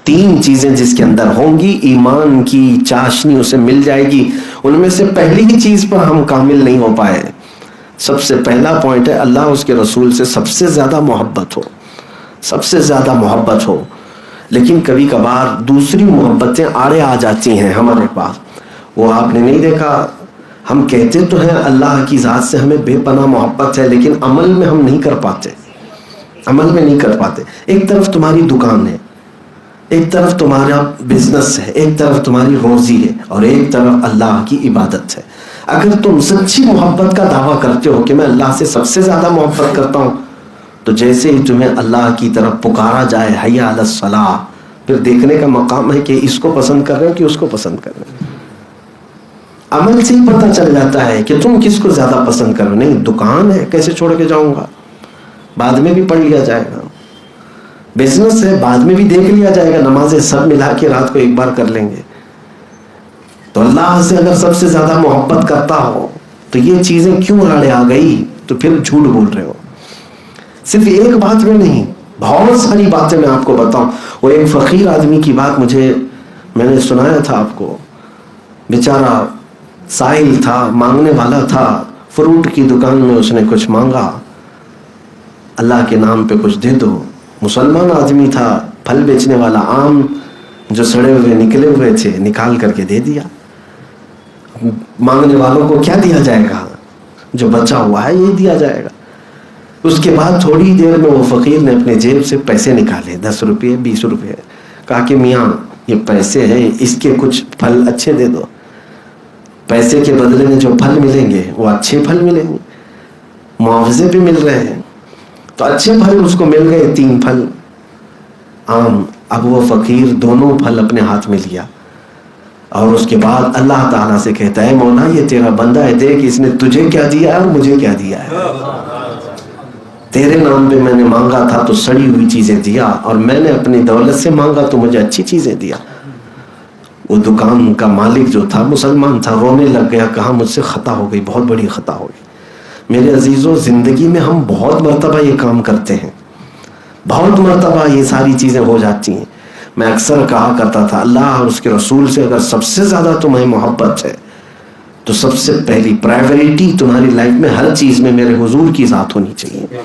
3 چیزیں جس کے اندر ہوں گی ایمان کی چاشنی اسے مل جائے گی. ان میں سے پہلی ہی چیز پر ہم کامل نہیں ہو پائے. سب سے پہلا پوائنٹ ہے اللہ اس کے رسول سے سب سے زیادہ محبت ہو, سب سے زیادہ محبت ہو. لیکن کبھی کبھار دوسری محبتیں آڑے آ جاتی ہیں ہمارے پاس. وہ آپ نے نہیں دیکھا, ہم کہتے تو ہیں اللہ کی ذات سے ہمیں بے پناہ محبت ہے, لیکن عمل میں ہم نہیں کر پاتے, عمل میں نہیں کر پاتے. ایک طرف تمہاری دکان ہے, ایک طرف تمہارا بزنس ہے, ایک طرف تمہاری روزی ہے, اور ایک طرف اللہ کی عبادت ہے. اگر تم سچی محبت کا دعویٰ کرتے ہو کہ میں اللہ سے سب سے زیادہ محبت کرتا ہوں, تو جیسے ہی تمہیں اللہ کی طرف پکارا جائے حی علی الصلاۃ, پھر دیکھنے کا مقام ہے کہ اس کو پسند کر رہے ہو کہ اس کو پسند کر رہے ہو. عمل سے ہی پتہ چل جاتا ہے کہ تم کس کو زیادہ پسند کرو. نہیں, دکان ہے کیسے چھوڑ کے جاؤں گا, بعد میں بھی پڑھ لیا جائے گا. بزنس ہے بعد میں بھی دیکھ لیا جائے گا, نمازیں سب ملا کے رات کو ایک بار کر لیں گے. تو اللہ سے اگر سب سے زیادہ محبت کرتا ہو تو یہ چیزیں کیوں آڑے آ گئی؟ تو پھر جھوٹ بول رہے ہو. صرف ایک بات میں نہیں, بہت ساری باتیں میں آپ کو بتاؤں. وہ ایک فقیر آدمی کی بات میں نے سنایا تھا آپ کو. بیچارہ سائل تھا, مانگنے والا تھا. فروٹ کی دکان میں اس نے کچھ مانگا, اللہ کے نام پہ کچھ دے دو. مسلمان آدمی تھا, پھل بیچنے والا. آم جو سڑے ہوئے نکلے ہوئے تھے نکال کر کے دے دیا. مانگنے والوں کو کیا دیا جائے گا؟ جو بچا ہوا ہے یہ دیا جائے گا. اس کے بعد تھوڑی دیر میں وہ فقیر نے اپنے جیب سے پیسے نکالے, 10 روپے 20 روپے. کہا کہ میاں یہ پیسے ہیں, اس کے کچھ پھل اچھے دے دو. پیسے کے بدلے میں جو پھل ملیں گے وہ اچھے پھل ملیں گے, معاوضے پہ مل رہے ہیں. تو اچھے پھل اس کو مل گئے, 3 پھل آم. اب وہ فقیر دونوں پھل اپنے ہاتھ میں لیا, اور اس کے بعد اللہ تعالیٰ سے کہتا ہے مولا یہ تیرا بندہ ہے, دیکھ اس نے تجھے کیا دیا اور مجھے کیا دیا ہے. تیرے نام پہ میں نے مانگا تھا تو سڑی ہوئی چیزیں دیا, اور میں نے اپنی دولت سے مانگا تو مجھے اچھی چیزیں دیا. وہ دکان کا مالک جو تھا مسلمان تھا, رونے لگ گیا, کہا مجھ سے خطا ہو گئی, بہت بڑی خطا ہو گئی. میرے عزیزوں, زندگی میں ہم بہت مرتبہ یہ کام کرتے ہیں, بہت مرتبہ یہ ساری چیزیں ہو جاتی ہیں. میں اکثر کہا کرتا تھا اللہ اور اس کے رسول سے اگر سب سے زیادہ تمہیں محبت ہے تو سب سے پہلی پرائیورٹی تمہاری لائف میں ہر چیز میں میرے حضور کی ذات ہونی چاہیے.